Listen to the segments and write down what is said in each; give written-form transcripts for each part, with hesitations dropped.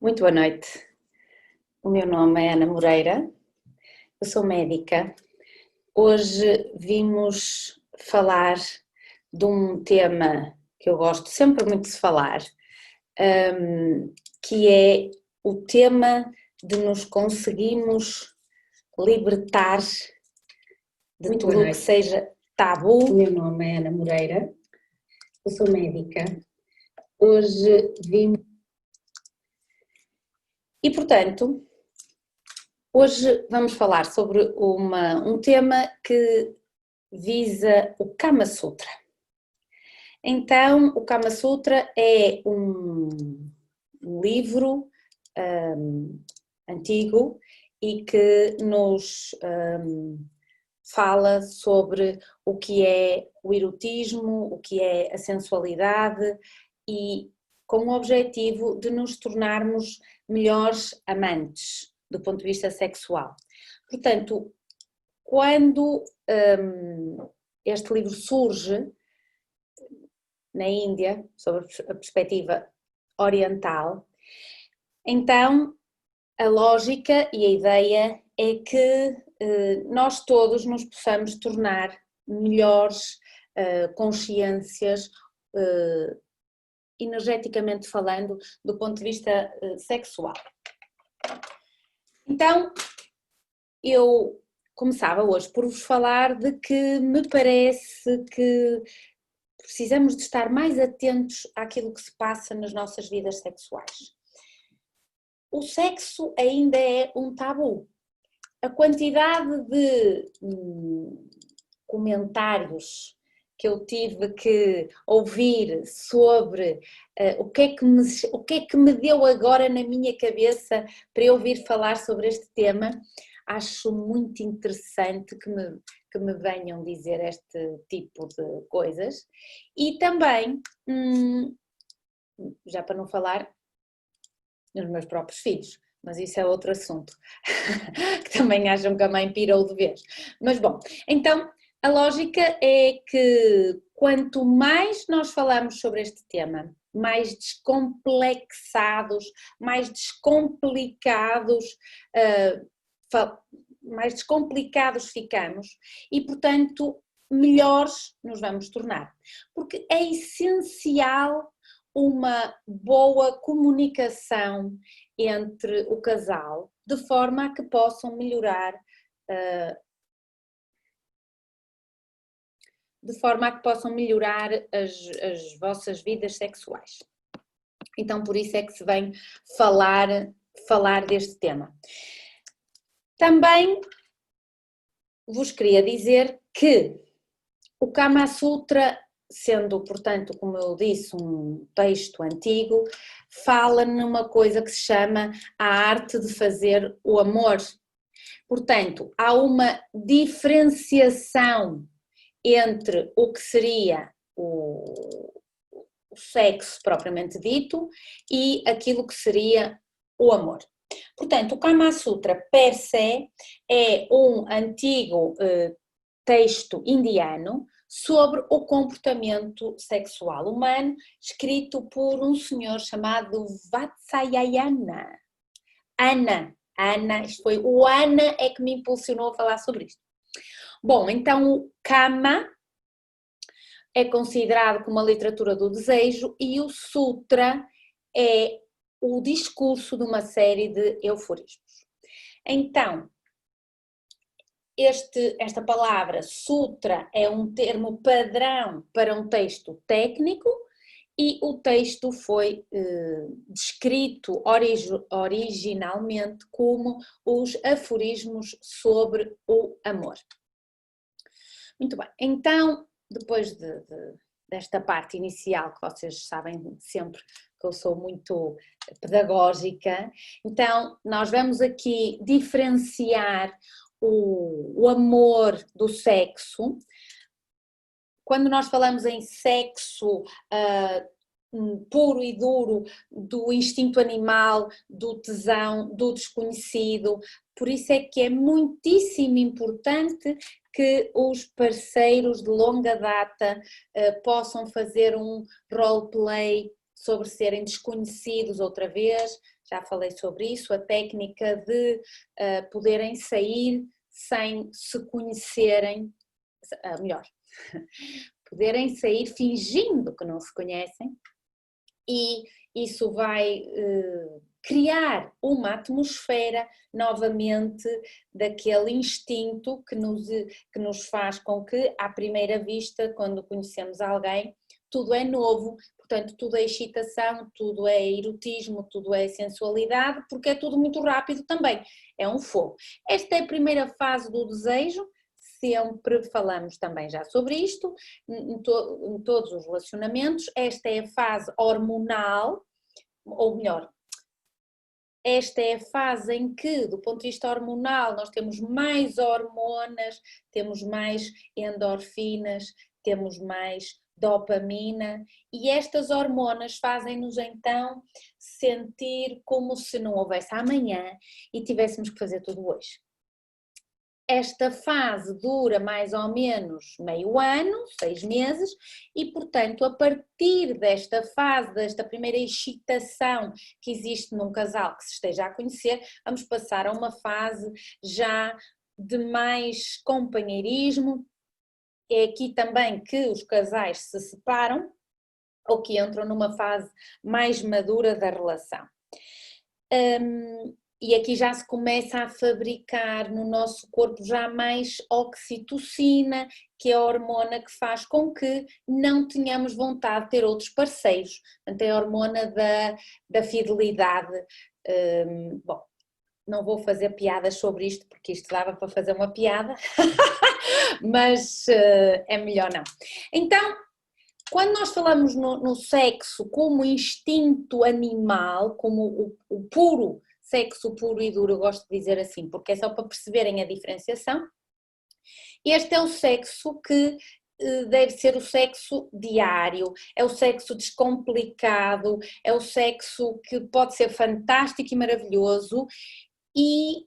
Muito boa noite. O meu nome é Ana Moreira, eu sou médica. Hoje vimos falar de um tema que eu gosto sempre muito de falar, que é o tema de nos conseguirmos libertar de Muito tudo o que seja tabu. O meu nome é Ana Moreira, eu sou médica. Hoje vim. E portanto, hoje vamos falar sobre um tema que visa o Kama Sutra. Então, o Kama Sutra é um livro antigo e que nos fala sobre o que é o erotismo, o que é a sensualidade e com o objetivo de nos tornarmos melhores amantes do ponto de vista sexual. Portanto, quando este livro surge na Índia, sob a perspectiva oriental, então a lógica e a ideia é que nós todos nos possamos tornar melhores consciências, energeticamente falando, do ponto de vista sexual. Então, eu começava hoje por vos falar de que me parece que precisamos de estar mais atentos àquilo que se passa nas nossas vidas sexuais. O sexo ainda é um tabu. A quantidade de comentários que eu tive que ouvir sobre o que é que me deu agora na minha cabeça para eu ouvir falar sobre este tema, acho muito interessante que me venham dizer este tipo de coisas. E também, já para não falar nos meus próprios filhos, mas isso é outro assunto, que também acham que a mãe pirou de vez. Mas bom, então a lógica é que quanto mais nós falamos sobre este tema, mais descomplexados, mais descomplicados ficamos e, portanto, melhores nos vamos tornar. Porque é essencial uma boa comunicação entre o casal, de forma a que possam melhorar, as vossas vidas sexuais. Então, por isso é que se vem falar deste tema. Também vos queria dizer que o Kama Sutra, sendo, portanto, como eu disse, um texto antigo, fala numa coisa que se chama a arte de fazer o amor. Portanto, há uma diferenciação entre o que seria o sexo propriamente dito e aquilo que seria o amor. Portanto, o Kama Sutra per se é um antigo texto indiano sobre o comportamento sexual humano, escrito por um senhor chamado Vatsyayana. Isto foi o Ana é que me impulsionou a falar sobre isto. Bom, então o Kama é considerado como a literatura do desejo e o Sutra é o discurso de uma série de eufórismos. Então, esta palavra sutra é um termo padrão para um texto técnico e o texto foi descrito originalmente como os aforismos sobre o amor. Muito bem, então, depois desta parte inicial, que vocês sabem sempre que eu sou muito pedagógica, então nós vamos aqui diferenciar o amor do sexo. Quando nós falamos em sexo puro e duro, do instinto animal, do tesão, do desconhecido, por isso é que é muitíssimo importante que os parceiros de longa data possam fazer um roleplay sobre serem desconhecidos outra vez. já falei sobre isso, a técnica de poderem sair sem se conhecerem, melhor, poderem sair fingindo que não se conhecem, e isso vai criar uma atmosfera novamente daquele instinto que nos faz com que, à primeira vista, quando conhecemos alguém, tudo é novo, portanto tudo é excitação, tudo é erotismo, tudo é sensualidade, porque é tudo muito rápido também, é um fogo. Esta é a primeira fase do desejo, sempre falamos também já sobre isto, em todos os relacionamentos. Esta é a fase hormonal, ou melhor, esta é a fase em que, do ponto de vista hormonal, nós temos mais hormonas, temos mais endorfinas, temos mais dopamina, e estas hormonas fazem-nos então sentir como se não houvesse amanhã e tivéssemos que fazer tudo hoje. Esta fase dura mais ou menos meio ano, 6 meses, e portanto a partir desta fase, desta primeira excitação que existe num casal que se esteja a conhecer, vamos passar a uma fase já de mais companheirismo. É aqui também que os casais se separam ou que entram numa fase mais madura da relação. E aqui já se começa a fabricar no nosso corpo já mais oxitocina, que é a hormona que faz com que não tenhamos vontade de ter outros parceiros. Portanto, é a hormona da fidelidade. Bom, não vou fazer piadas sobre isto, porque isto dava para fazer uma piada, mas é melhor não. Então, quando nós falamos no sexo como instinto animal, como o puro sexo puro e duro, eu gosto de dizer assim, porque é só para perceberem a diferenciação. Este é o sexo que deve ser o sexo diário, é o sexo descomplicado, é o sexo que pode ser fantástico e maravilhoso, e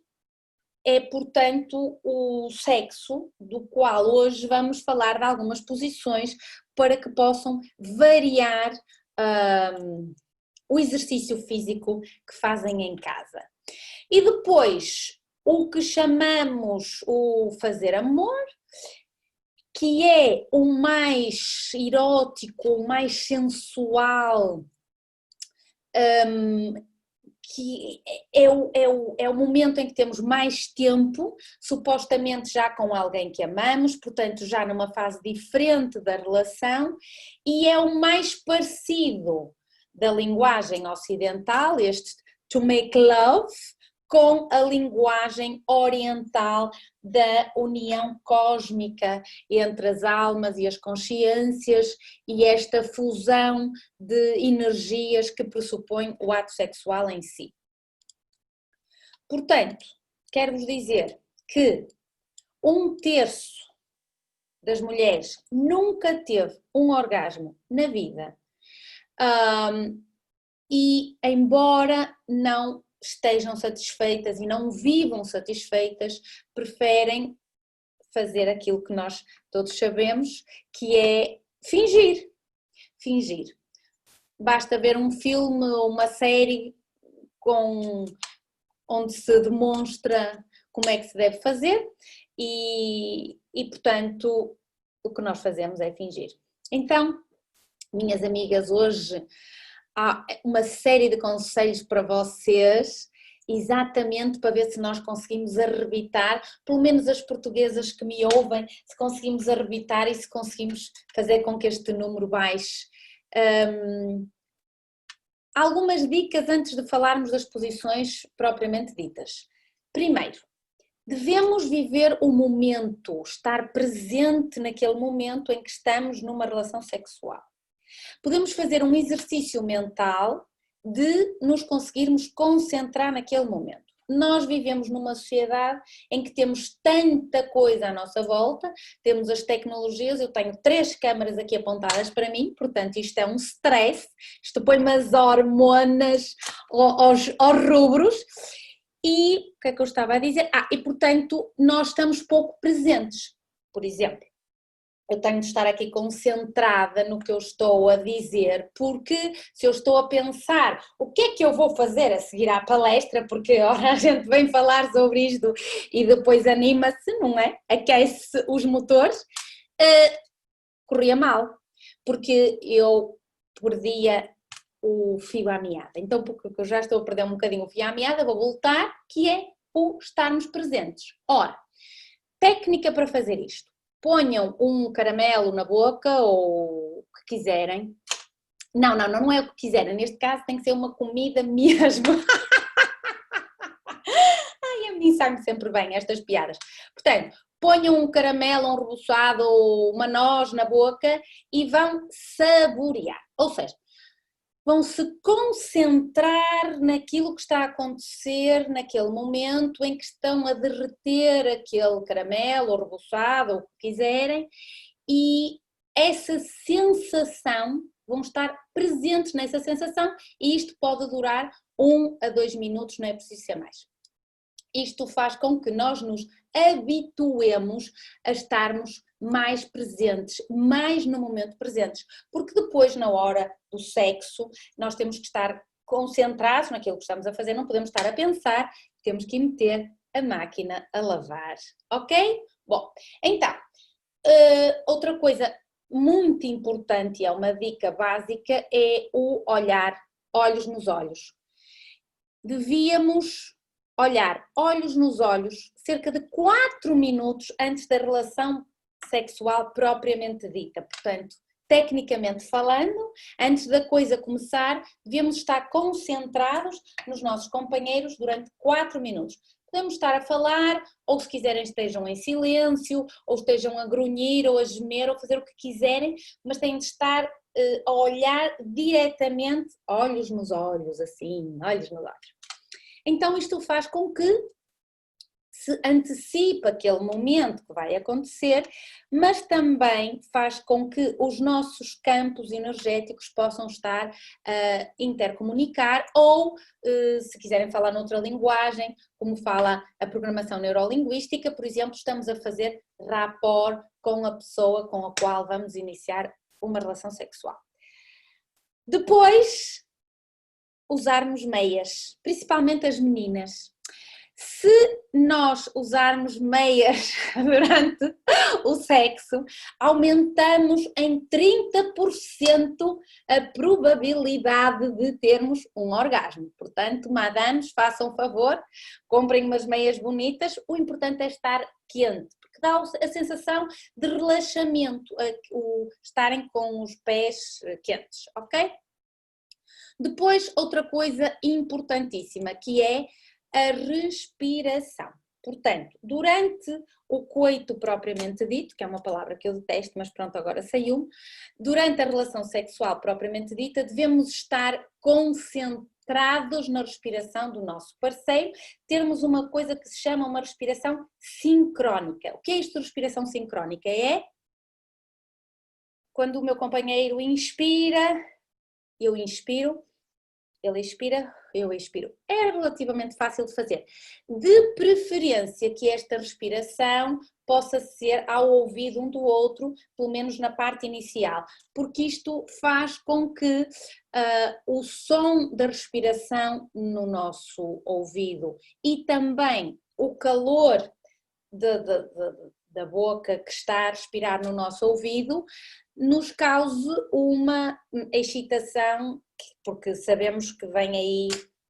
é, portanto, o sexo do qual hoje vamos falar de algumas posições para que possam variar o exercício físico que fazem em casa. E depois, o que chamamos o fazer amor, que é o mais erótico, o mais sensual, que é o momento em que temos mais tempo, supostamente já com alguém que amamos, portanto já numa fase diferente da relação, e é o mais parecido da linguagem ocidental, este to make love, com a linguagem oriental da união cósmica entre as almas e as consciências e esta fusão de energias que pressupõe o ato sexual em si. Portanto, quero-vos dizer que 1/3 das mulheres nunca teve um orgasmo na vida, e embora não estejam satisfeitas e não vivam satisfeitas, preferem fazer aquilo que nós todos sabemos, que é fingir. Fingir. Basta ver um filme ou uma série onde se demonstra como é que se deve fazer e, portanto, o que nós fazemos é fingir. Então, minhas amigas, hoje há uma série de conselhos para vocês, exatamente para ver se nós conseguimos arrebitar, pelo menos as portuguesas que me ouvem, se conseguimos arrebitar e se conseguimos fazer com que este número baixe. Algumas dicas antes de falarmos das posições propriamente ditas. Primeiro, devemos viver o momento, estar presente naquele momento em que estamos numa relação sexual. Podemos fazer um exercício mental de nos conseguirmos concentrar naquele momento. Nós vivemos numa sociedade em que temos tanta coisa à nossa volta, temos as tecnologias, eu tenho 3 câmaras aqui apontadas para mim, portanto isto é um stress, isto põe-me as hormonas aos rubros. E o que é que eu estava a dizer? E portanto nós estamos pouco presentes, por exemplo. eu tenho de estar aqui concentrada no que eu estou a dizer, porque se eu estou a pensar o que é que eu vou fazer a seguir à palestra, porque ora a gente vem falar sobre isto e depois anima-se, não é? Aquece os motores, corria mal, porque eu perdia o fio à meada. Então, porque eu já estou a perder um bocadinho o fio à meada, vou voltar, que é o estarmos presentes. Ora, técnica para fazer isto. Ponham um caramelo na boca ou o que quiserem. Não é o que quiserem. Neste caso tem que ser uma comida mesmo. Ai, a mim sai-me sempre bem estas piadas. Portanto, ponham um caramelo, um rebuçado ou uma noz na boca e vão saborear. Ou seja, vão se concentrar naquilo que está a acontecer naquele momento em que estão a derreter aquele caramelo ou rebuçado ou o que quiserem, e essa sensação, vão estar presentes nessa sensação, e isto pode durar 1 a 2 minutos, não é preciso ser mais. Isto faz com que nós nos habituemos a estarmos mais presentes, mais no momento presentes, porque depois, na hora do sexo, nós temos que estar concentrados naquilo que estamos a fazer, não podemos estar a pensar, temos que meter a máquina a lavar, ok? Bom, então, outra coisa muito importante e é uma dica básica é o olhar, olhos nos olhos. Devíamos olhar olhos nos olhos cerca de 4 minutos antes da relação sexual propriamente dita. Portanto, tecnicamente falando, antes da coisa começar, devemos estar concentrados nos nossos companheiros durante 4 minutos. Podemos estar a falar, ou se quiserem estejam em silêncio, ou estejam a grunhir, ou a gemer, ou fazer o que quiserem, mas têm de estar a olhar diretamente, olhos nos olhos, assim, olhos nos olhos. Então isto faz com que se antecipe aquele momento que vai acontecer, mas também faz com que os nossos campos energéticos possam estar a intercomunicar ou, se quiserem falar noutra linguagem, como fala a programação neurolinguística, por exemplo, estamos a fazer rapport com a pessoa com a qual vamos iniciar uma relação sexual. Depois, usarmos meias, principalmente as meninas. Se nós usarmos meias durante o sexo, aumentamos em 30% a probabilidade de termos um orgasmo. Portanto, madames, façam favor, comprem umas meias bonitas, o importante é estar quente, porque dá a sensação de relaxamento, o estarem com os pés quentes, ok? Depois, outra coisa importantíssima, que é a respiração. Portanto, durante o coito propriamente dito, que é uma palavra que eu detesto, mas pronto, agora saiu, durante a relação sexual propriamente dita, devemos estar concentrados na respiração do nosso parceiro, termos uma coisa que se chama uma respiração sincrónica. O que é isto de respiração sincrónica? É quando o meu companheiro inspira, eu inspiro, ele expira, eu expiro. É relativamente fácil de fazer. De preferência que esta respiração possa ser ao ouvido um do outro, pelo menos na parte inicial, porque isto faz com que o som da respiração no nosso ouvido e também o calor da boca que está a respirar no nosso ouvido nos cause uma excitação, porque sabemos que vem aí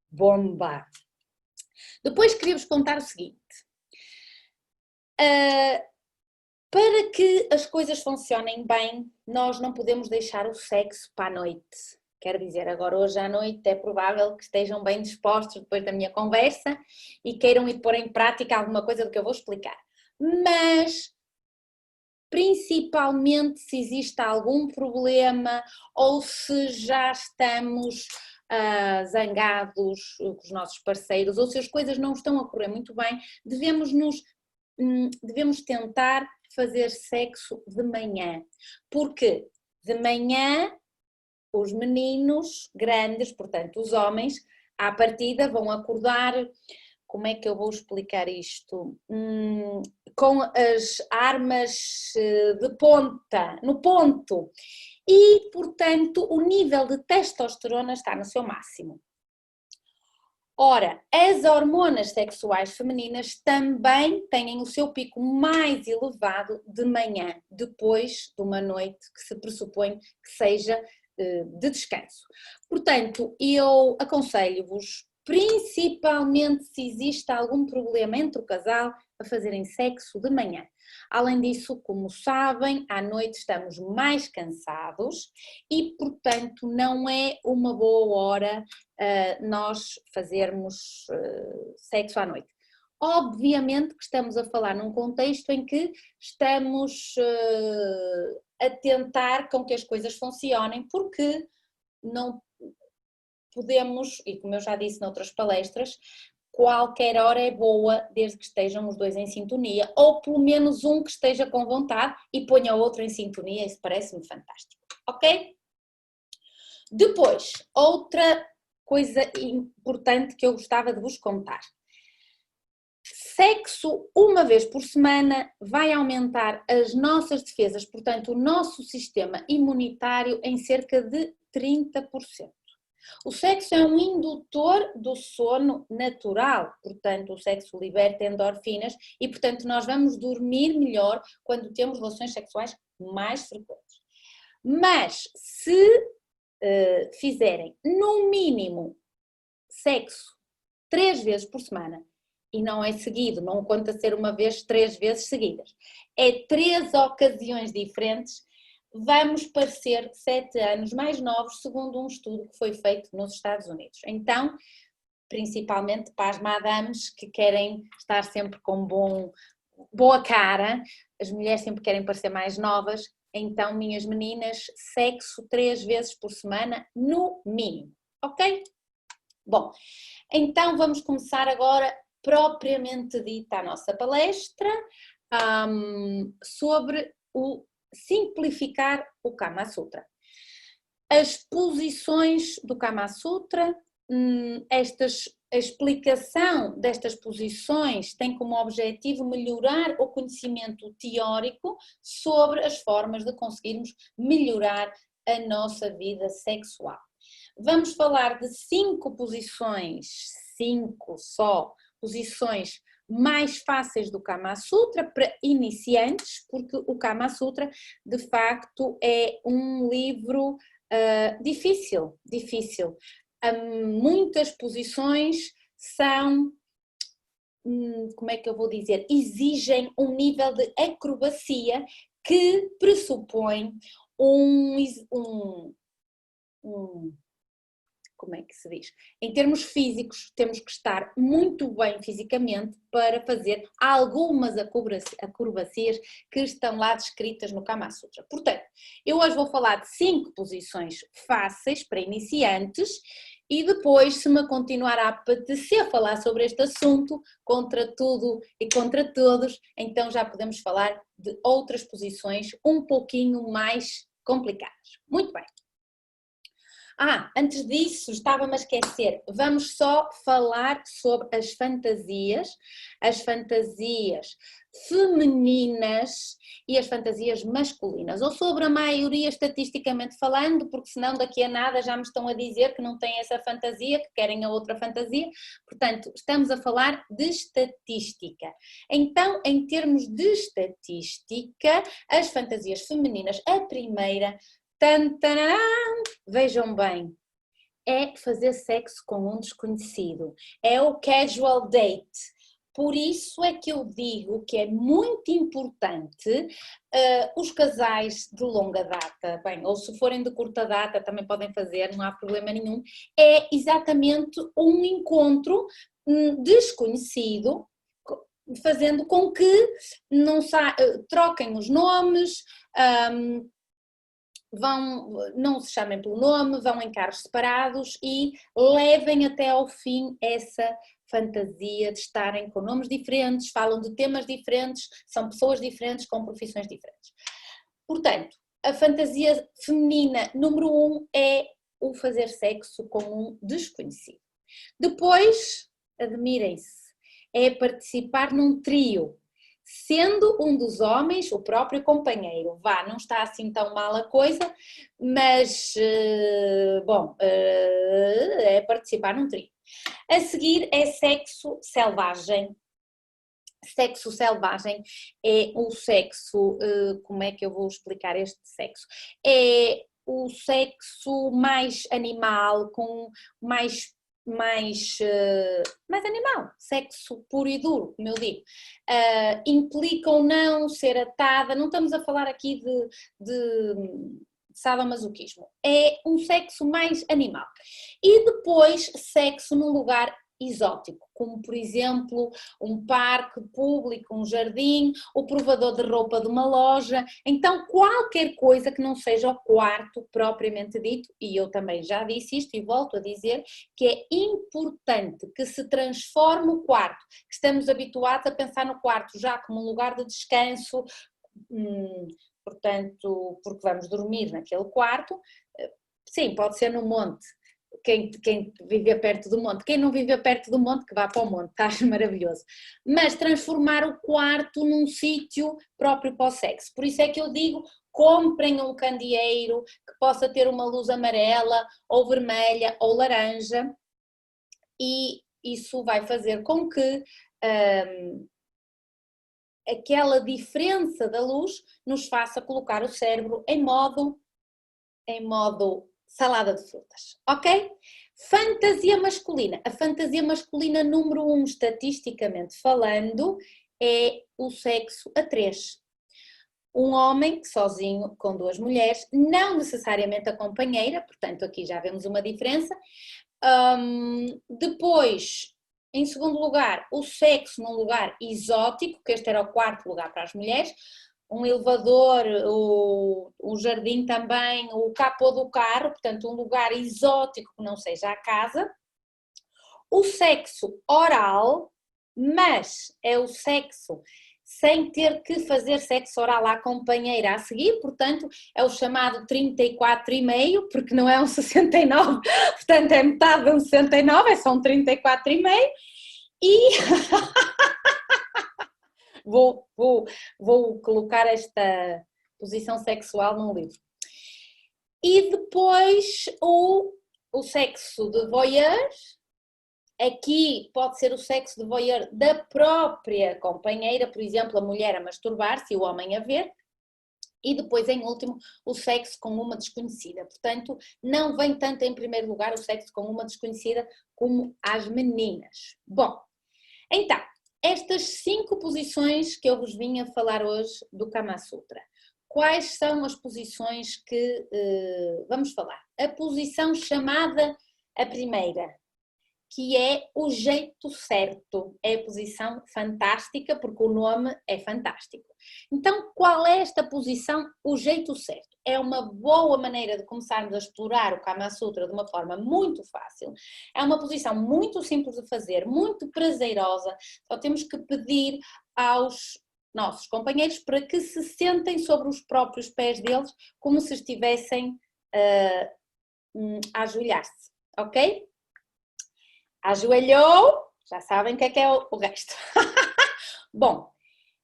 bomba. Depois queria-vos contar o seguinte, para que as coisas funcionem bem, nós não podemos deixar o sexo para a noite. Quero dizer, agora hoje à noite é provável que estejam bem dispostos depois da minha conversa e queiram ir pôr em prática alguma coisa do que eu vou explicar. Mas principalmente se existe algum problema ou se já estamos zangados com os nossos parceiros ou se as coisas não estão a correr muito bem, devemos tentar fazer sexo de manhã, porque de manhã os meninos grandes, portanto os homens, à partida vão acordar como é que eu vou explicar isto? Com as armas de ponta, no ponto. E, portanto, o nível de testosterona está no seu máximo. Ora, as hormonas sexuais femininas também têm o seu pico mais elevado de manhã, depois de uma noite que se pressupõe que seja de descanso. Portanto, eu aconselho-vos, principalmente se existe algum problema entre o casal, a fazerem sexo de manhã. Além disso, como sabem, à noite estamos mais cansados e, portanto, não é uma boa hora nós fazermos sexo à noite. Obviamente que estamos a falar num contexto em que estamos a tentar com que as coisas funcionem, porque não podemos, e como eu já disse noutras palestras, qualquer hora é boa desde que estejam os dois em sintonia, ou pelo menos um que esteja com vontade e ponha o outro em sintonia, isso parece-me fantástico, ok? Depois, outra coisa importante que eu gostava de vos contar. Sexo uma vez por semana vai aumentar as nossas defesas, portanto o nosso sistema imunitário em cerca de 30%. O sexo é um indutor do sono natural, portanto o sexo liberta endorfinas e portanto nós vamos dormir melhor quando temos relações sexuais mais frequentes. Mas se fizerem no mínimo sexo 3 vezes por semana, e não é seguido, não conta ser uma vez 3 vezes seguidas, é 3 ocasiões diferentes, vamos parecer 7 anos mais novos, segundo um estudo que foi feito nos Estados Unidos. Então, principalmente para as madames que querem estar sempre com boa cara, as mulheres sempre querem parecer mais novas, então, minhas meninas, sexo 3 vezes por semana, no mínimo, ok? Bom, então vamos começar agora, propriamente dita, a nossa palestra sobre o simplificar o Kama Sutra. As posições do Kama Sutra, a explicação destas posições tem como objetivo melhorar o conhecimento teórico sobre as formas de conseguirmos melhorar a nossa vida sexual. Vamos falar de 5 posições, 5 só, posições mais fáceis do Kama Sutra para iniciantes, porque o Kama Sutra de facto é um livro difícil. Muitas posições são, como é que eu vou dizer, exigem um nível de acrobacia que pressupõe como é que se diz? Em termos físicos, temos que estar muito bem fisicamente para fazer algumas acrobacias que estão lá descritas no Kama Sutra. Portanto, eu hoje vou falar de 5 posições fáceis para iniciantes e depois, se me continuar a apetecer falar sobre este assunto, contra tudo e contra todos, então já podemos falar de outras posições um pouquinho mais complicadas. Muito bem. Antes disso, estava-me a esquecer, vamos só falar sobre as fantasias femininas e as fantasias masculinas, ou sobre a maioria estatisticamente falando, porque senão daqui a nada já me estão a dizer que não têm essa fantasia, que querem a outra fantasia, portanto, estamos a falar de estatística. Então, em termos de estatística, as fantasias femininas, a primeira, vejam bem, é fazer sexo com um desconhecido, é o casual date. Por isso é que eu digo que é muito importante os casais de longa data, bem, ou se forem de curta data também podem fazer, não há problema nenhum, é exatamente um encontro desconhecido, fazendo com que troquem os nomes, não se chamem pelo nome, vão em carros separados e levem até ao fim essa fantasia de estarem com nomes diferentes, falam de temas diferentes, são pessoas diferentes com profissões diferentes. Portanto, a fantasia feminina número 1 é o fazer sexo com um desconhecido. Depois, admirem-se, é participar num trio, sendo um dos homens o próprio companheiro. Vá, não está assim tão mal a coisa, mas, bom, é participar num trio. A seguir é sexo selvagem. Sexo selvagem é o sexo, como é que eu vou explicar este sexo? É o sexo mais animal, com mais animal, sexo puro e duro, como eu digo. Implica ou não ser atada, não estamos a falar aqui de sadomasoquismo, é um sexo mais animal. E depois sexo num lugar exótico, como por exemplo um parque público, um jardim, o provador de roupa de uma loja, então qualquer coisa que não seja o quarto propriamente dito, e eu também já disse isto e volto a dizer que é importante que se transforme o quarto, que estamos habituados a pensar no quarto já como um lugar de descanso, portanto, porque vamos dormir naquele quarto, sim, pode ser no monte, quem vive perto do monte, quem não vive perto do monte que vá para o monte, acho maravilhoso, mas transformar o quarto num sítio próprio para o sexo, por isso é que eu digo, comprem um candeeiro que possa ter uma luz amarela ou vermelha ou laranja e isso vai fazer com que aquela diferença da luz nos faça colocar o cérebro em modo salada de frutas, ok? Fantasia masculina. A fantasia masculina número 1, estatisticamente falando, é o sexo a 3. Um homem sozinho com 2 mulheres, não necessariamente a companheira, portanto aqui já vemos uma diferença. Depois, em segundo lugar, o sexo num lugar exótico, que este era o 4º lugar para as mulheres, um elevador, o jardim também, o capô do carro, portanto um lugar exótico que não seja a casa. O sexo oral, mas é o sexo sem ter que fazer sexo oral à companheira a seguir, portanto é o chamado 34,5, porque não é um 69, portanto é metade de um 69, é só um 34,5 e... Vou colocar esta posição sexual num livro. E depois o sexo de voyeur, aqui pode ser o sexo de voyeur da própria companheira, por exemplo, a mulher a masturbar-se e o homem a ver, e depois, em último, o sexo com uma desconhecida. Portanto, não vem tanto em primeiro lugar o sexo com uma desconhecida como as meninas. Bom, então, estas 5 posições que eu vos vim a falar hoje do Kama Sutra. Quais são as posições que vamos falar? A posição chamada a primeira, que é o jeito certo. É a posição fantástica, porque o nome é fantástico. Então, qual é esta posição, o jeito certo? É uma boa maneira de começarmos a explorar o Kama Sutra de uma forma muito fácil. É uma posição muito simples de fazer, muito prazerosa. Só temos que pedir aos nossos companheiros para que se sentem sobre os próprios pés deles, como se estivessem a ajoelhar-se, ok? Ajoelhou, já sabem o que é o resto. Bom,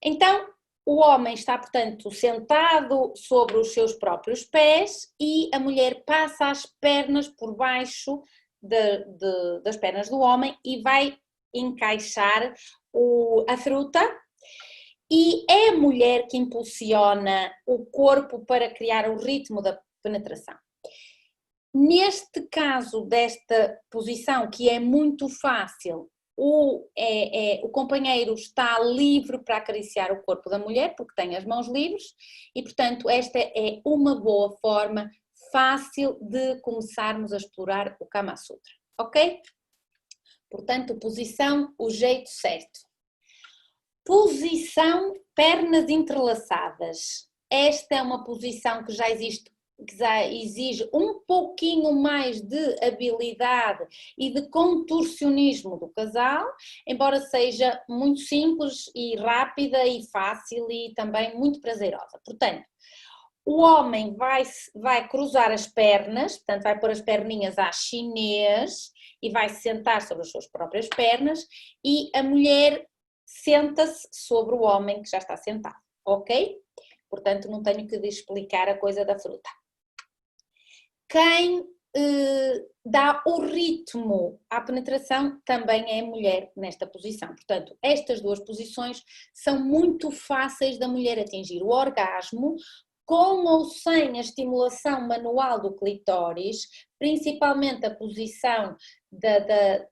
então o homem está, portanto, sentado sobre os seus próprios pés e a mulher passa as pernas por baixo das pernas do homem e vai encaixar a fruta. E é a mulher que impulsiona o corpo para criar o ritmo da penetração. Neste caso desta posição, que é muito fácil, o companheiro está livre para acariciar o corpo da mulher, porque tem as mãos livres, e portanto esta é uma boa forma fácil de começarmos a explorar o Kama Sutra, ok? Portanto, posição, o jeito certo. Posição, pernas entrelaçadas. Esta é uma posição que já exige um pouquinho mais de habilidade e de contorcionismo do casal, embora seja muito simples e rápida e fácil e também muito prazerosa. Portanto, O homem vai cruzar as pernas, portanto vai pôr as perninhas à chinês e vai se sentar sobre as suas próprias pernas, e a mulher senta-se sobre o homem que já está sentado, ok? Portanto não tenho que explicar a coisa da fruta. Quem dá o ritmo à penetração também é a mulher nesta posição. Portanto, estas duas posições são muito fáceis da mulher atingir o orgasmo, com ou sem a estimulação manual do clitóris, principalmente a posição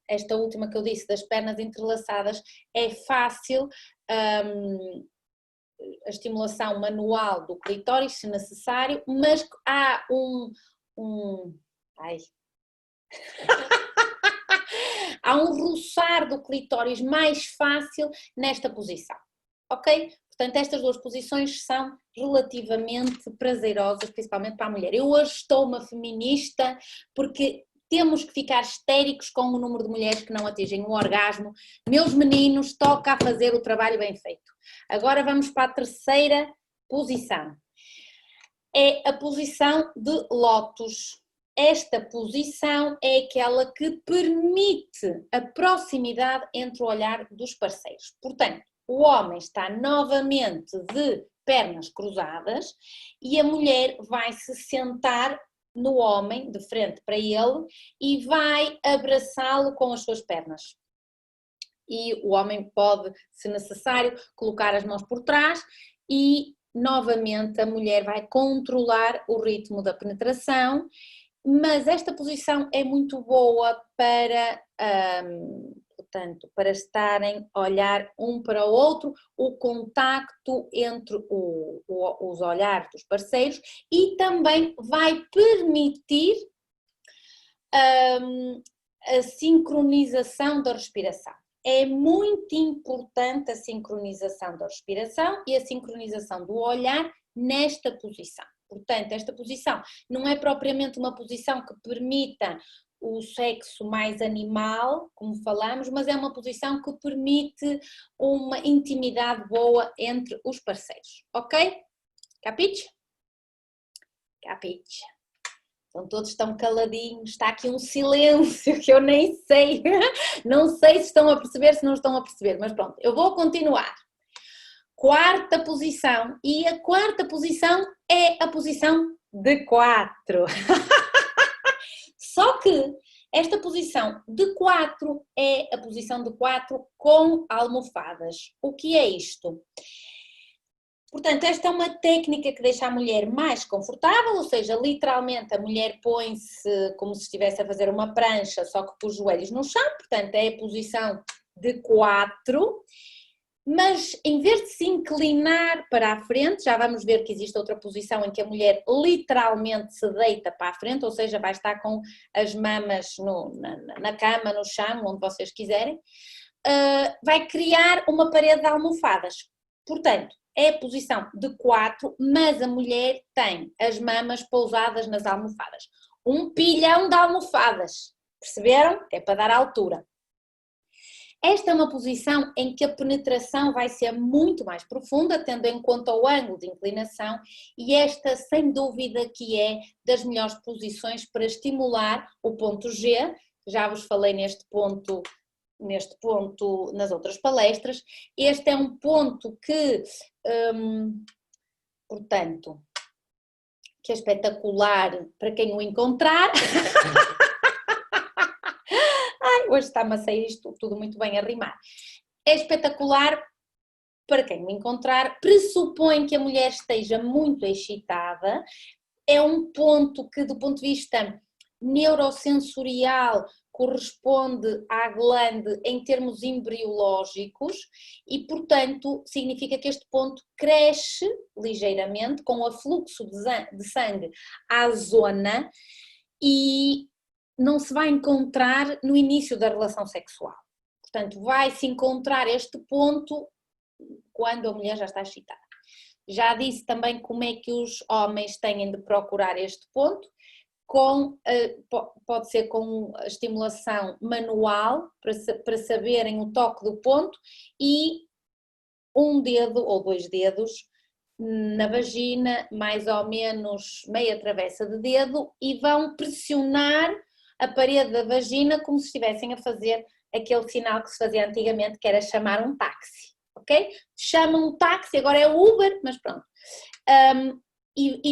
esta última que eu disse, das pernas entrelaçadas, é fácil a estimulação manual do clitóris, se necessário, mas há há um roçar do clitóris mais fácil nesta posição, ok? Portanto, estas duas posições são relativamente prazerosas, principalmente para a mulher. Eu hoje estou uma feminista porque temos que ficar histéricos com o número de mulheres que não atingem o orgasmo. Meus meninos, toca a fazer o trabalho bem feito. Agora vamos para a terceira posição. É a posição de lótus. Esta posição é aquela que permite a proximidade entre o olhar dos parceiros. Portanto, o homem está novamente de pernas cruzadas e a mulher vai se sentar no homem, de frente para ele, e vai abraçá-lo com as suas pernas. E o homem pode, se necessário, colocar as mãos por trás e novamente a mulher vai controlar o ritmo da penetração, mas esta posição é muito boa para, portanto, para estarem a olhar um para o outro, o contacto entre os olhares dos parceiros, e também vai permitir a sincronização da respiração. É muito importante a sincronização da respiração e a sincronização do olhar nesta posição. Portanto, esta posição não é propriamente uma posição que permita o sexo mais animal, como falamos, mas é uma posição que permite uma intimidade boa entre os parceiros, ok? Capiche? Capiche. Então todos estão caladinhos, está aqui um silêncio que eu nem sei, não sei se estão a perceber, se não estão a perceber, mas pronto, eu vou continuar. Quarta posição, e a quarta posição é a posição de 4. Só que esta posição de 4 é a posição de 4 com almofadas. O que é isto? Portanto, esta é uma técnica que deixa a mulher mais confortável, ou seja, literalmente a mulher põe-se como se estivesse a fazer uma prancha, só que com os joelhos no chão, portanto é a posição de 4, mas em vez de se inclinar para a frente, já vamos ver que existe outra posição em que a mulher literalmente se deita para a frente, ou seja, vai estar com as mamas na cama, no chão, onde vocês quiserem, vai criar uma parede de almofadas. Portanto, é a posição de 4, mas a mulher tem as mamas pousadas nas almofadas. Um pilhão de almofadas, perceberam? É para dar altura. Esta é uma posição em que a penetração vai ser muito mais profunda, tendo em conta o ângulo de inclinação, e esta, sem dúvida, que é das melhores posições para estimular o ponto G. Já vos falei neste ponto nas outras palestras. Este é um ponto que, portanto, que é espetacular para quem o encontrar. Ai, hoje está-me a sair isto tudo muito bem a rimar. É espetacular para quem o encontrar, pressupõe que a mulher esteja muito excitada, é um ponto que, do ponto de vista neurosensorial, corresponde à glande em termos embriológicos e, portanto, significa que este ponto cresce ligeiramente com o afluxo de sangue à zona e não se vai encontrar no início da relação sexual. Portanto, vai-se encontrar este ponto quando a mulher já está excitada. Já disse também como é que os homens têm de procurar este ponto, pode ser com a estimulação manual, para saberem o toque do ponto, e um dedo ou 2 dedos na vagina, mais ou menos meia travessa de dedo, e vão pressionar a parede da vagina como se estivessem a fazer aquele sinal que se fazia antigamente, que era chamar um táxi, ok? Chamam um táxi, agora é o Uber, mas pronto.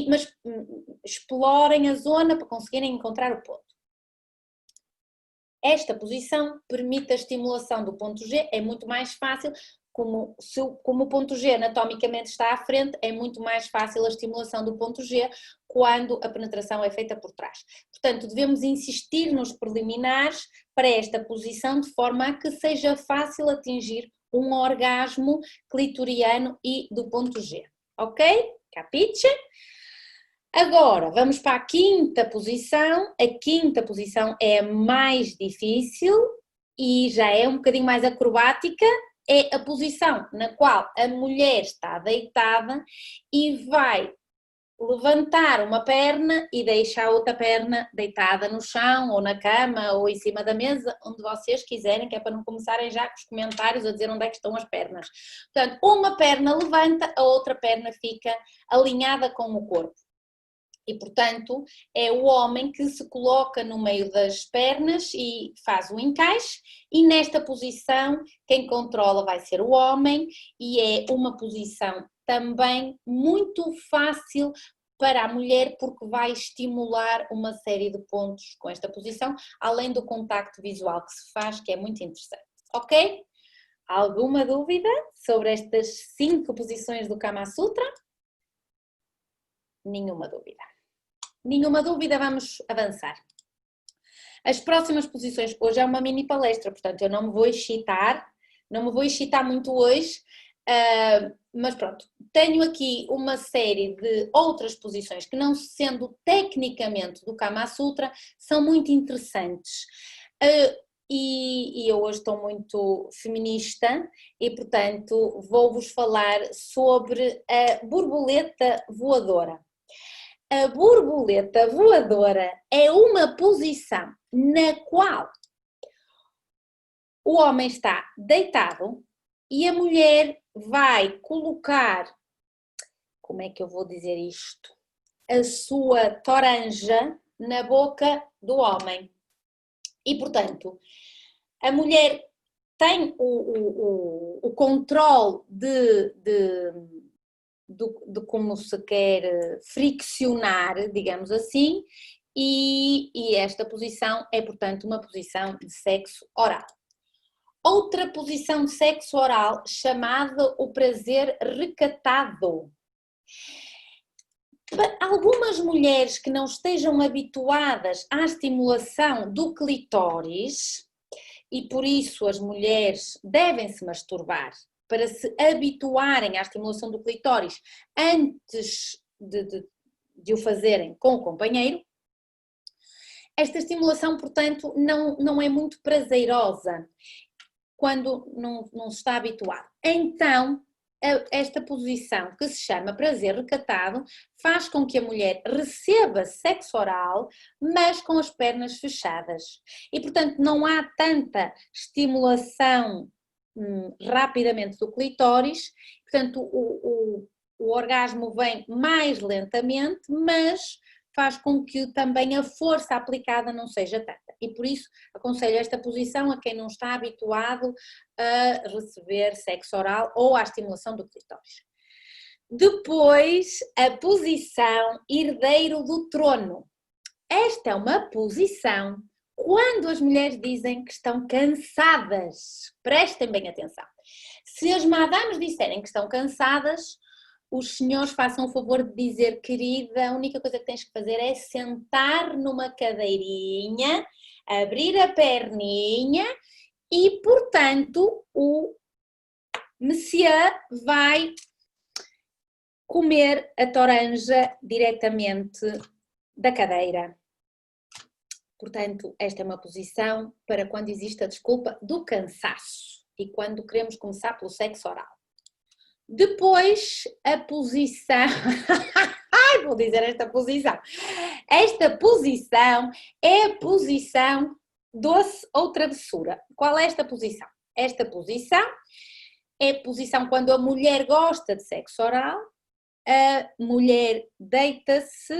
Mas explorem a zona para conseguirem encontrar o ponto. Esta posição permite a estimulação do ponto G, é muito mais fácil, como o ponto G anatomicamente está à frente, é muito mais fácil a estimulação do ponto G quando a penetração é feita por trás. Portanto, devemos insistir nos preliminares para esta posição de forma a que seja fácil atingir um orgasmo clitoriano e do ponto G. Ok? Capiche? Agora, vamos para a quinta posição. A quinta posição é mais difícil e já é um bocadinho mais acrobática. É a posição na qual a mulher está deitada e vai levantar uma perna e deixar a outra perna deitada no chão ou na cama ou em cima da mesa, onde vocês quiserem, que é para não começarem já com os comentários a dizer onde é que estão as pernas. Portanto, uma perna levanta, a outra perna fica alinhada com o corpo. E, portanto, é o homem que se coloca no meio das pernas e faz o encaixe, e nesta posição quem controla vai ser o homem, e é uma posição também muito fácil para a mulher porque vai estimular uma série de pontos com esta posição, além do contacto visual que se faz, que é muito interessante. Ok? Alguma dúvida sobre estas 5 posições do Kama Sutra? Nenhuma dúvida. Nenhuma dúvida, vamos avançar. As próximas posições, hoje é uma mini palestra, portanto eu não me vou excitar muito hoje, mas pronto, tenho aqui uma série de outras posições que, não sendo tecnicamente do Kama Sutra, são muito interessantes. E eu hoje estou muito feminista e, portanto, vou-vos falar sobre a borboleta voadora. A borboleta voadora é uma posição na qual o homem está deitado e a mulher vai colocar, como é que eu vou dizer isto? A sua toranja na boca do homem. E, portanto, a mulher tem o controle de como se quer friccionar, digamos assim, e esta posição é, portanto, uma posição de sexo oral. Outra posição de sexo oral, chamada o prazer recatado. Para algumas mulheres que não estejam habituadas à estimulação do clitóris, e por isso as mulheres devem se masturbar para se habituarem à estimulação do clitóris antes de o fazerem com o companheiro, esta estimulação, portanto, não é muito prazerosa quando não se está habituado. Então, esta posição, que se chama prazer recatado, faz com que a mulher receba sexo oral, mas com as pernas fechadas. E, portanto, não há tanta estimulação rapidamente do clitóris, portanto o orgasmo vem mais lentamente, mas faz com que também a força aplicada não seja tanta. E por isso aconselho esta posição a quem não está habituado a receber sexo oral ou à estimulação do clitóris. Depois, a posição herdeiro do trono. Esta é uma posição quando as mulheres dizem que estão cansadas. Prestem bem atenção. Se as madames disserem que estão cansadas, os senhores façam o favor de dizer: querida, a única coisa que tens que fazer é sentar numa cadeirinha, abrir a perninha e, portanto, o monsieur vai comer a toranja diretamente da cadeira. Portanto, esta é uma posição para quando existe a desculpa do cansaço e quando queremos começar pelo sexo oral. Depois, a posição... Ai, vou dizer esta posição. Esta posição é a posição doce ou travessura. Qual é esta posição? Esta posição é a posição quando a mulher gosta de sexo oral, A mulher deita-se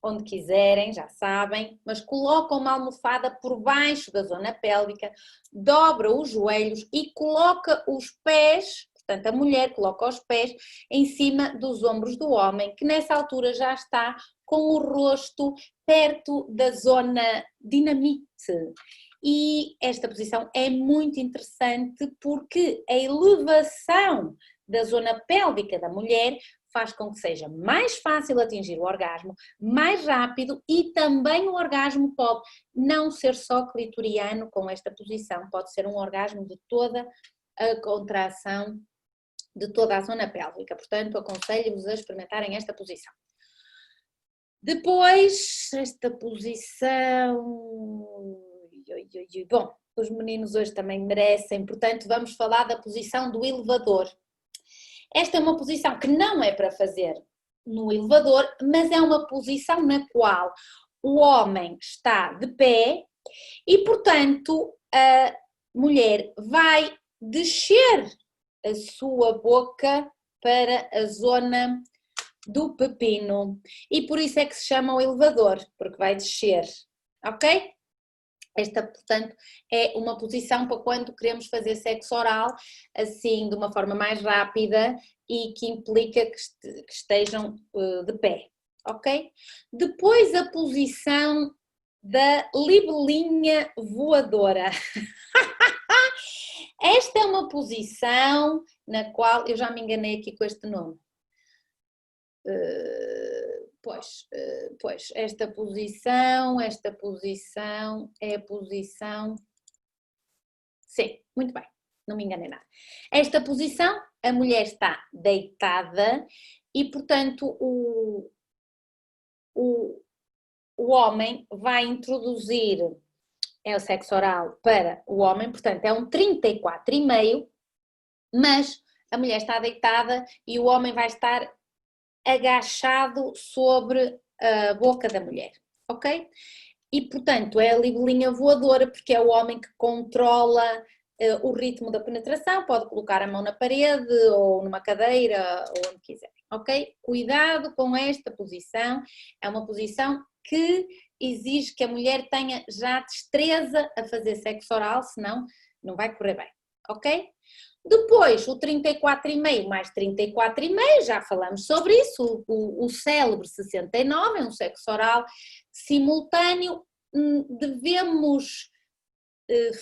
onde quiserem, já sabem, mas coloca uma almofada por baixo da zona pélvica, dobra os joelhos e coloca os pés, portanto a mulher coloca os pés em cima dos ombros do homem, que nessa altura já está com o rosto perto da zona dinamite. E esta posição é muito interessante porque a elevação da zona pélvica da mulher faz com que seja mais fácil atingir o orgasmo, mais rápido, e também o orgasmo pode não ser só clitoriano com esta posição, pode ser um orgasmo de toda a contração de toda a zona pélvica. Portanto, aconselho-vos a experimentarem esta posição. Depois, esta posição... Bom, os meninos hoje também merecem, portanto vamos falar da posição do elevador. Esta é uma posição que não é para fazer no elevador, mas é uma posição na qual o homem está de pé e, portanto, a mulher vai descer a sua boca para a zona do pepino. E por isso é que se chama o elevador, porque vai descer, ok? Esta, portanto, é uma posição para quando queremos fazer sexo oral, assim, de uma forma mais rápida e que implica que estejam de pé, ok? Depois a posição da libelinha voadora. Esta é uma posição na qual, eu já me enganei aqui com este nome. Pois, esta posição é a posição, sim, muito bem, não me enganei nada. Esta posição, a mulher está deitada e, portanto, o homem vai introduzir, é o sexo oral para o homem, portanto é um 34,5, mas a mulher está deitada e o homem vai estar agachado sobre a boca da mulher, ok? E, portanto, é a libelinha voadora, porque é o homem que controla o ritmo da penetração, pode colocar a mão na parede ou numa cadeira, ou onde quiser, ok? Cuidado com esta posição, é uma posição que exige que a mulher tenha já destreza a fazer sexo oral, senão não vai correr bem, ok? Depois, o 34,5 mais 34,5, já falamos sobre isso, o célebre 69, é um sexo oral simultâneo. Devemos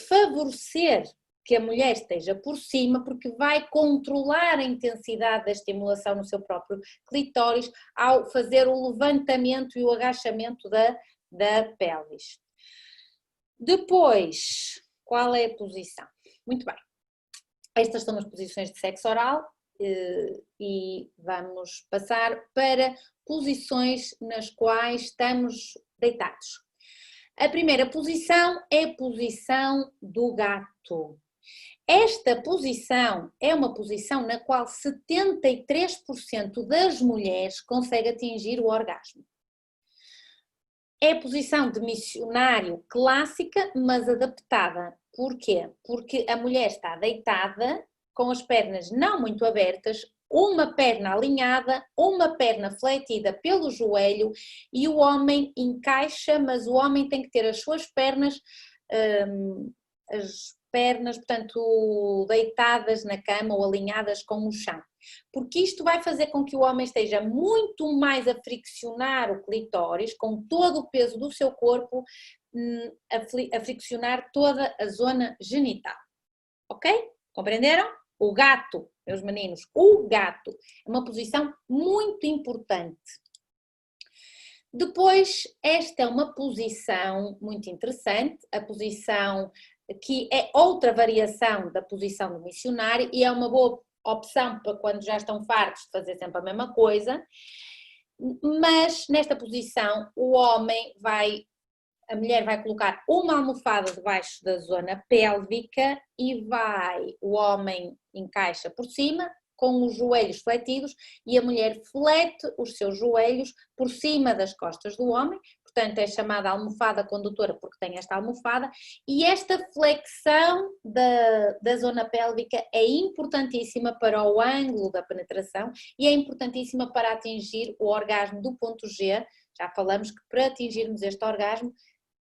favorecer que a mulher esteja por cima, porque vai controlar a intensidade da estimulação no seu próprio clitóris ao fazer o levantamento e o agachamento da pelvis. Depois, qual é a posição? Muito bem. Estas são as posições de sexo oral e vamos passar para posições nas quais estamos deitados. A primeira posição é a posição do gato. Esta posição é uma posição na qual 73% das mulheres consegue atingir o orgasmo. É a posição de missionário clássica, mas adaptada. Porquê? Porque a mulher está deitada, com as pernas não muito abertas, uma perna alinhada, uma perna fletida pelo joelho e o homem encaixa, mas o homem tem que ter as suas pernas, portanto, deitadas na cama ou alinhadas com o chão. Porque isto vai fazer com que o homem esteja muito mais a friccionar o clitóris, com todo o peso do seu corpo, a friccionar toda a zona genital. Ok? Compreenderam? O gato, meus meninos, o gato é uma posição muito importante. Depois, esta é uma posição muito interessante, a posição que é outra variação da posição do missionário e é uma boa opção para quando já estão fartos de fazer sempre a mesma coisa, mas nesta posição a mulher vai colocar uma almofada debaixo da zona pélvica e o homem encaixa por cima com os joelhos fletidos e a mulher flete os seus joelhos por cima das costas do homem, portanto é chamada almofada condutora porque tem esta almofada, e esta flexão da zona pélvica é importantíssima para o ângulo da penetração e é importantíssima para atingir o orgasmo do ponto G. Já falamos que para atingirmos este orgasmo,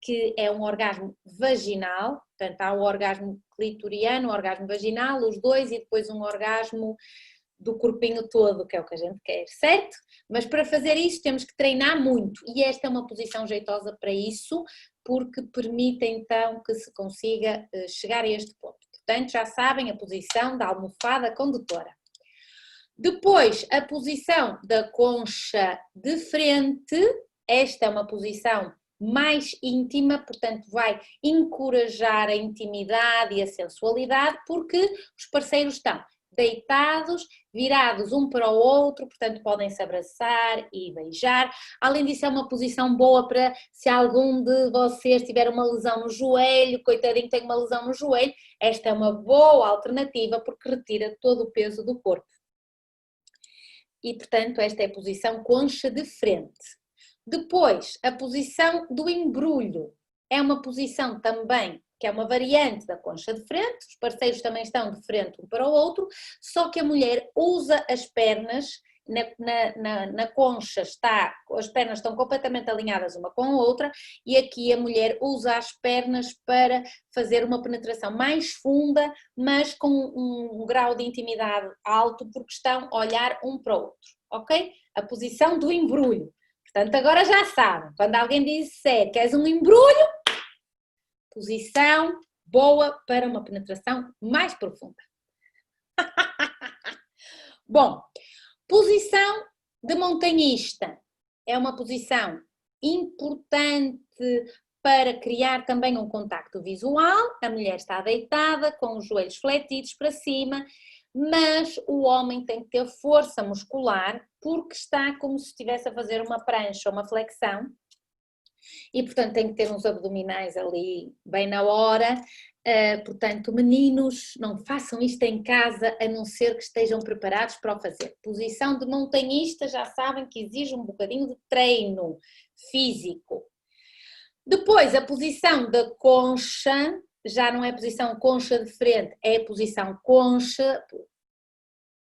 que é um orgasmo vaginal, portanto há o orgasmo clitoriano, o orgasmo vaginal, os dois, e depois um orgasmo do corpinho todo, que é o que a gente quer, certo? Mas para fazer isso temos que treinar muito, e esta é uma posição jeitosa para isso, porque permite então que se consiga chegar a este ponto. Portanto, já sabem a posição da almofada condutora. Depois, a posição da concha de frente, esta é uma posição mais íntima, portanto vai encorajar a intimidade e a sensualidade, porque os parceiros estão deitados, virados um para o outro, portanto podem se abraçar e beijar. Além disso, é uma posição boa para se algum de vocês tiver uma lesão no joelho, coitadinho tem uma lesão no joelho, esta é uma boa alternativa porque retira todo o peso do corpo. E portanto esta é a posição concha de frente. Depois, a posição do embrulho, é uma posição também que é uma variante da concha de frente, os parceiros também estão de frente um para o outro, só que a mulher usa as pernas, na concha as pernas estão completamente alinhadas uma com a outra, e aqui a mulher usa as pernas para fazer uma penetração mais funda, mas com um grau de intimidade alto, porque estão a olhar um para o outro, ok? A posição do embrulho. Portanto, agora já sabem, quando alguém disser que és um embrulho, posição boa para uma penetração mais profunda. Bom, posição de montanhista é uma posição importante para criar também um contacto visual. A mulher está deitada com os joelhos fletidos para cima, mas o homem tem que ter força muscular porque está como se estivesse a fazer uma prancha, uma flexão, e portanto tem que ter uns abdominais ali bem na hora. Portanto, meninos, não façam isto em casa a não ser que estejam preparados para o fazer. Posição de montanhista, já sabem que exige um bocadinho de treino físico. Depois, a posição da concha, já não é posição concha de frente, é posição concha,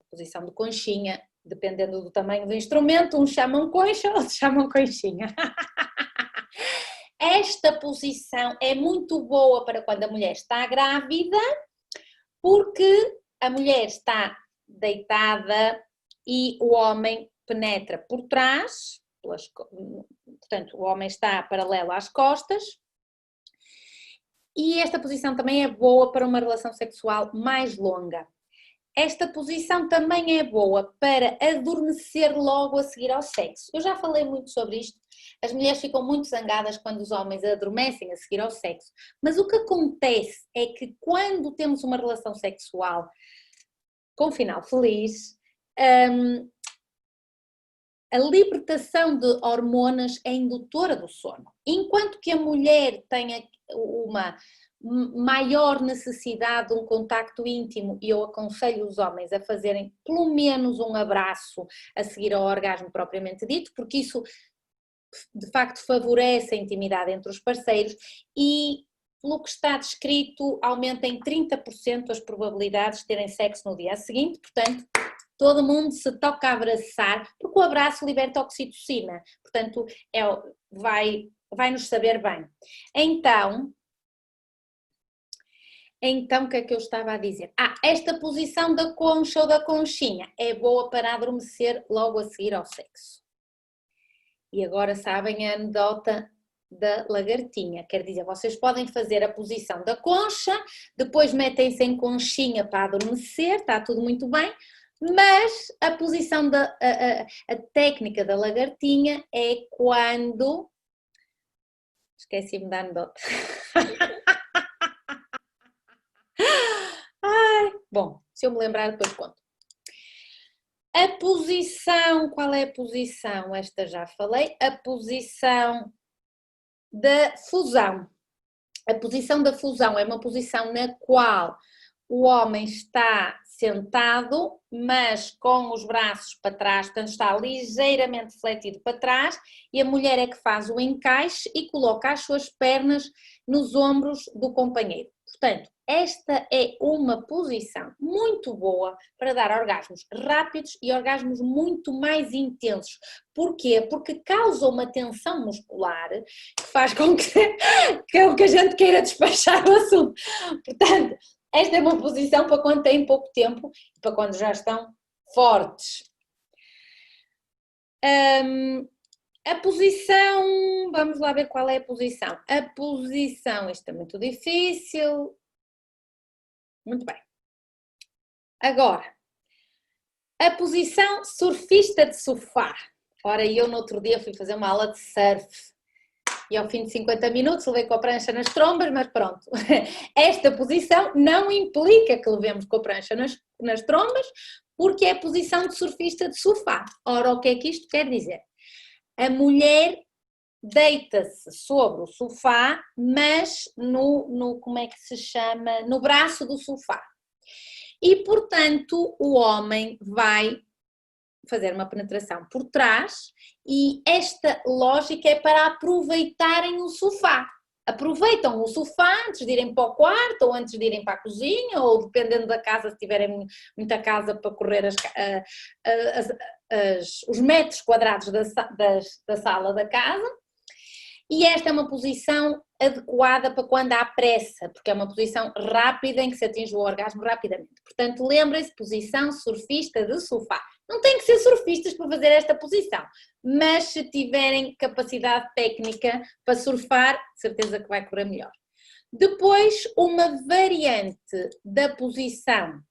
posição de conchinha, dependendo do tamanho do instrumento, uns chamam concha, outros chamam conchinha. Esta posição é muito boa para quando a mulher está grávida, porque a mulher está deitada e o homem penetra por trás, portanto o homem está paralelo às costas, e esta posição também é boa para uma relação sexual mais longa. Esta posição também é boa para adormecer logo a seguir ao sexo. Eu já falei muito sobre isto. As mulheres ficam muito zangadas quando os homens adormecem a seguir ao sexo. Mas o que acontece é que quando temos uma relação sexual com final feliz, a libertação de hormonas é indutora do sono. Enquanto que a mulher tem uma maior necessidade de um contacto íntimo, e eu aconselho os homens a fazerem pelo menos um abraço a seguir ao orgasmo propriamente dito, porque isso de facto favorece a intimidade entre os parceiros e, pelo que está descrito, aumenta em 30% as probabilidades de terem sexo no dia seguinte. Portanto, todo mundo se toca a abraçar, porque o abraço liberta oxitocina, portanto vai nos saber bem. Então, o que é que eu estava a dizer? Esta posição da concha ou da conchinha é boa para adormecer logo a seguir ao sexo. E agora sabem a anedota da lagartinha, quer dizer, vocês podem fazer a posição da concha, depois metem-se em conchinha para adormecer, está tudo muito bem, mas a posição a técnica da lagartinha é quando... Esqueci-me da anedota. Bom, se eu me lembrar depois conto. A posição, qual é a posição? Esta já falei. A posição da fusão. A posição da fusão é uma posição na qual o homem está sentado, mas com os braços para trás, portanto está ligeiramente fletido para trás, e a mulher é que faz o encaixe e coloca as suas pernas nos ombros do companheiro. Portanto, esta é uma posição muito boa para dar orgasmos rápidos e orgasmos muito mais intensos. Porquê? Porque causa uma tensão muscular que faz com que a gente queira despachar o assunto. Portanto, esta é uma posição para quando têm pouco tempo e para quando já estão fortes. A posição, vamos lá ver qual é a posição. A posição, isto é muito difícil. Muito bem. Agora, a posição surfista de sofá. Ora, eu no outro dia fui fazer uma aula de surf e ao fim de 50 minutos levei com a prancha nas trombas, mas pronto. Esta posição não implica que levemos com a prancha nas trombas, porque é a posição de surfista de sofá. Ora, o que é que isto quer dizer? A mulher deita-se sobre o sofá, mas como é que se chama? No braço do sofá. E, portanto, o homem vai fazer uma penetração por trás e esta lógica é para aproveitarem o sofá. Aproveitam o sofá antes de irem para o quarto ou antes de irem para a cozinha ou dependendo da casa, se tiverem muita casa para correr os metros quadrados da sala da casa. E esta é uma posição adequada para quando há pressa, porque é uma posição rápida em que se atinge o orgasmo rapidamente. Portanto, lembrem-se, posição surfista de sofá. Não tem que ser surfistas para fazer esta posição, mas se tiverem capacidade técnica para surfar, certeza que vai correr melhor. Depois, uma variante da posição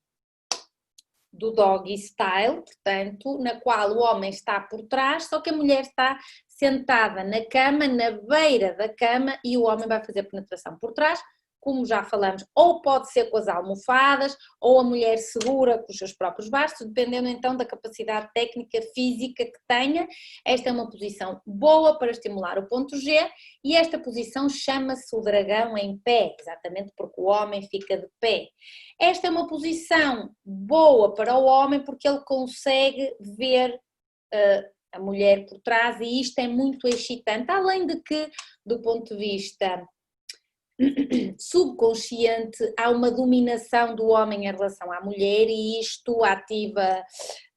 do doggy style, portanto, na qual o homem está por trás, só que a mulher está sentada na cama, na beira da cama, e o homem vai fazer penetração por trás, como já falamos, ou pode ser com as almofadas, ou a mulher segura com os seus próprios braços, dependendo então da capacidade técnica física que tenha. Esta é uma posição boa para estimular o ponto G, e esta posição chama-se o dragão em pé, exatamente porque o homem fica de pé. Esta é uma posição boa para o homem porque ele consegue ver a mulher por trás e isto é muito excitante, além de que, do ponto de vista subconsciente, há uma dominação do homem em relação à mulher e isto ativa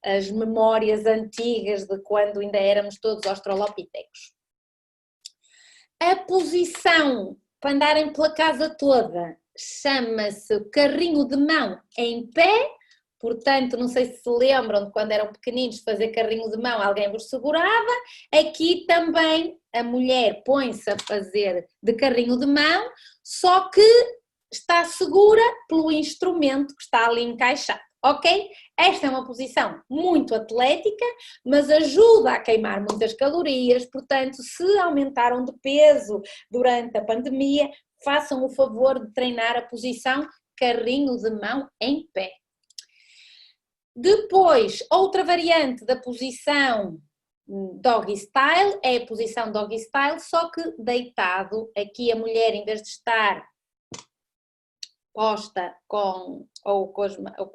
as memórias antigas de quando ainda éramos todos australopitecos. A posição para andarem pela casa toda chama-se carrinho de mão em pé, portanto, não sei se se lembram de quando eram pequeninos fazer carrinho de mão, alguém vos segurava. Aqui também a mulher põe-se a fazer de carrinho de mão, só que está segura pelo instrumento que está ali encaixado, ok? Esta é uma posição muito atlética, mas ajuda a queimar muitas calorias, portanto, se aumentaram de peso durante a pandemia, façam o favor de treinar a posição carrinho de mão em pé. Depois, outra variante da posição doggy style é a posição doggy style, só que deitado. Aqui a mulher, em vez de estar posta com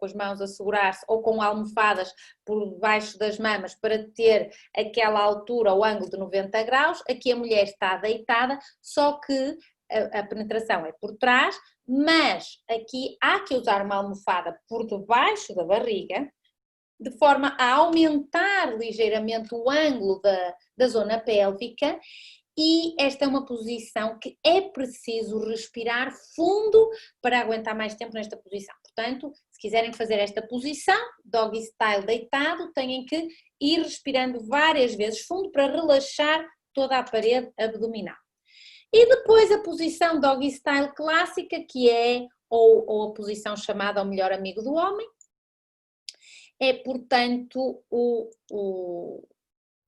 as mãos a segurar-se ou com almofadas por baixo das mamas para ter aquela altura, o ângulo de 90 graus, aqui a mulher está deitada, só que a penetração é por trás, mas aqui há que usar uma almofada por debaixo da barriga, de forma a aumentar ligeiramente o ângulo da zona pélvica, e esta é uma posição que é preciso respirar fundo para aguentar mais tempo nesta posição. Portanto, se quiserem fazer esta posição, doggy style deitado, têm que ir respirando várias vezes fundo para relaxar toda a parede abdominal. E depois a posição doggy style clássica, que é ou a posição chamada o melhor amigo do homem, é portanto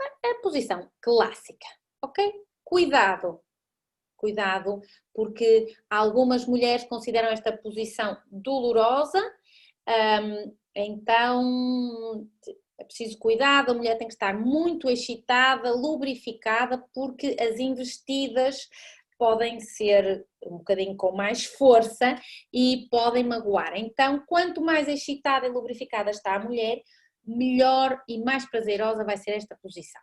a posição clássica, ok? Cuidado, porque algumas mulheres consideram esta posição dolorosa, então é preciso cuidado, a mulher tem que estar muito excitada, lubrificada, porque as investidas podem ser um bocadinho com mais força e podem magoar. Então, quanto mais excitada e lubrificada está a mulher, melhor e mais prazerosa vai ser esta posição.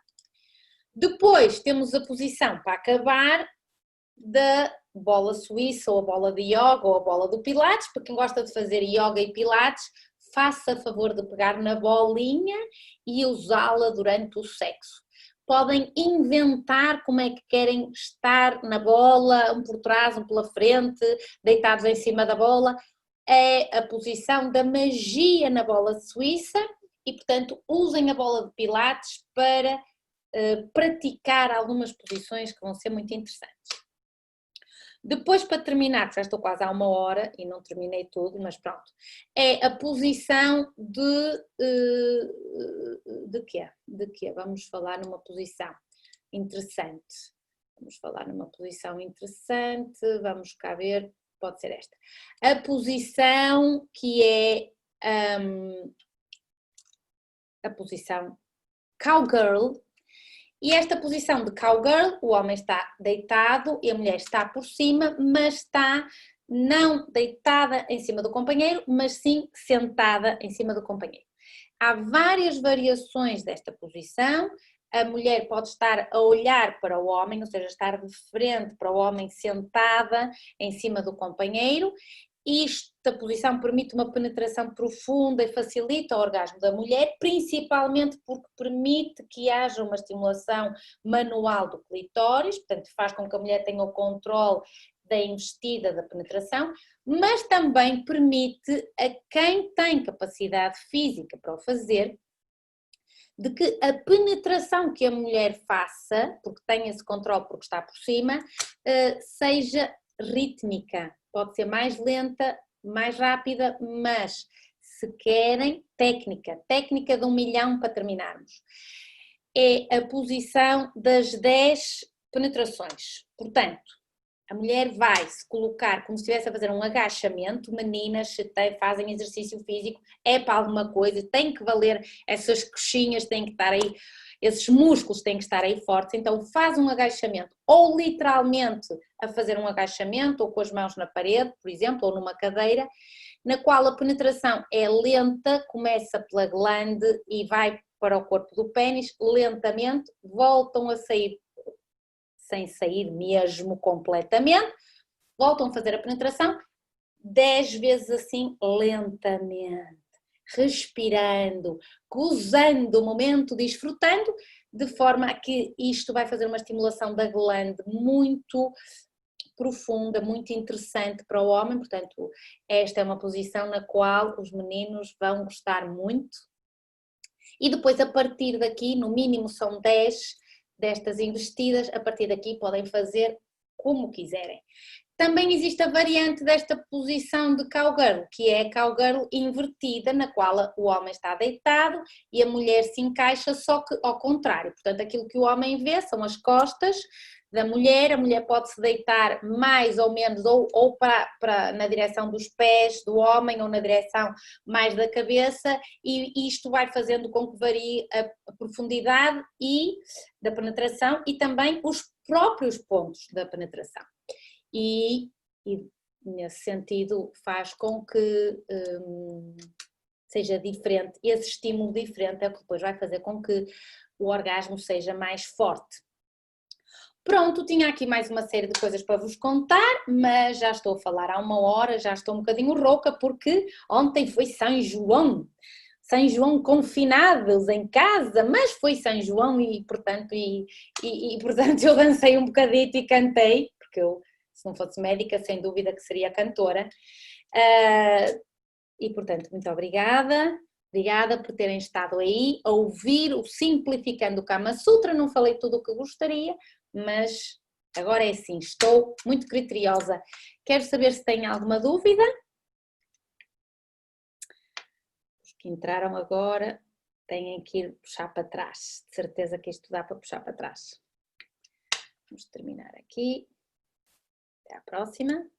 Depois temos a posição para acabar da bola suíça ou a bola de yoga ou a bola do pilates. Para quem gosta de fazer yoga e pilates, faça favor de pegar na bolinha e usá-la durante o sexo. Podem inventar como é que querem estar na bola, um por trás, um pela frente, deitados em cima da bola. É a posição da magia na bola suíça e, portanto, usem a bola de pilates para praticar algumas posições que vão ser muito interessantes. Depois, para terminar, já estou quase há 1 hora e não terminei tudo, mas pronto, é a posição de quê? De quê? Vamos falar numa posição interessante. Vamos falar numa posição interessante, vamos cá ver, pode ser esta. A posição que é a posição cowgirl. E esta posição de cowgirl, o homem está deitado e a mulher está por cima, mas está não deitada em cima do companheiro, mas sim sentada em cima do companheiro. Há várias variações desta posição. A mulher pode estar a olhar para o homem, ou seja, estar de frente para o homem sentada em cima do companheiro. Esta posição permite uma penetração profunda e facilita o orgasmo da mulher, principalmente porque permite que haja uma estimulação manual do clitóris, portanto faz com que a mulher tenha o controle da investida da penetração, mas também permite a quem tem capacidade física para o fazer, de que a penetração que a mulher faça, porque tem esse controle porque está por cima, seja rítmica. Pode ser mais lenta, mais rápida, mas se querem, técnica de 1 milhão para terminarmos. É a posição das 10 penetrações. Portanto, a mulher vai se colocar como se estivesse a fazer um agachamento. Meninas, se fazem exercício físico, é para alguma coisa, tem que valer, essas coxinhas têm que estar aí, esses músculos têm que estar aí fortes, então faz um agachamento, ou literalmente a fazer um agachamento, ou com as mãos na parede, por exemplo, ou numa cadeira, na qual a penetração é lenta, começa pela glande e vai para o corpo do pênis, lentamente, voltam a sair, sem sair mesmo completamente, voltam a fazer a penetração 10 vezes assim, lentamente, respirando, gozando o momento, desfrutando, de forma a que isto vai fazer uma estimulação da glande muito profunda, muito interessante para o homem. Portanto, esta é uma posição na qual os meninos vão gostar muito. E depois, a partir daqui, no mínimo são 10 destas investidas, a partir daqui podem fazer como quiserem. Também existe a variante desta posição de cowgirl, que é a cowgirl invertida, na qual o homem está deitado e a mulher se encaixa, só que ao contrário. Portanto, aquilo que o homem vê são as costas da mulher, a mulher pode se deitar mais ou menos, ou na direção dos pés do homem, ou na direção mais da cabeça, e isto vai fazendo com que varie a profundidade da penetração e também os próprios pontos da penetração. E nesse sentido faz com que seja diferente, esse estímulo diferente é o que depois vai fazer com que o orgasmo seja mais forte. Pronto, tinha aqui mais uma série de coisas para vos contar, mas já estou a falar há 1 hora, já estou um bocadinho rouca porque ontem foi São João. São João confinados em casa, mas foi São João e portanto eu dancei um bocadito e cantei, porque eu, se não fosse médica, sem dúvida que seria cantora. E portanto, muito obrigada. Obrigada por terem estado aí a ouvir o Simplificando o Kama Sutra. Não falei tudo o que gostaria, mas agora é assim, estou muito criteriosa. Quero saber se têm alguma dúvida. Os que entraram agora têm que ir puxar para trás. De certeza que isto dá para puxar para trás. Vamos terminar aqui. Até à próxima.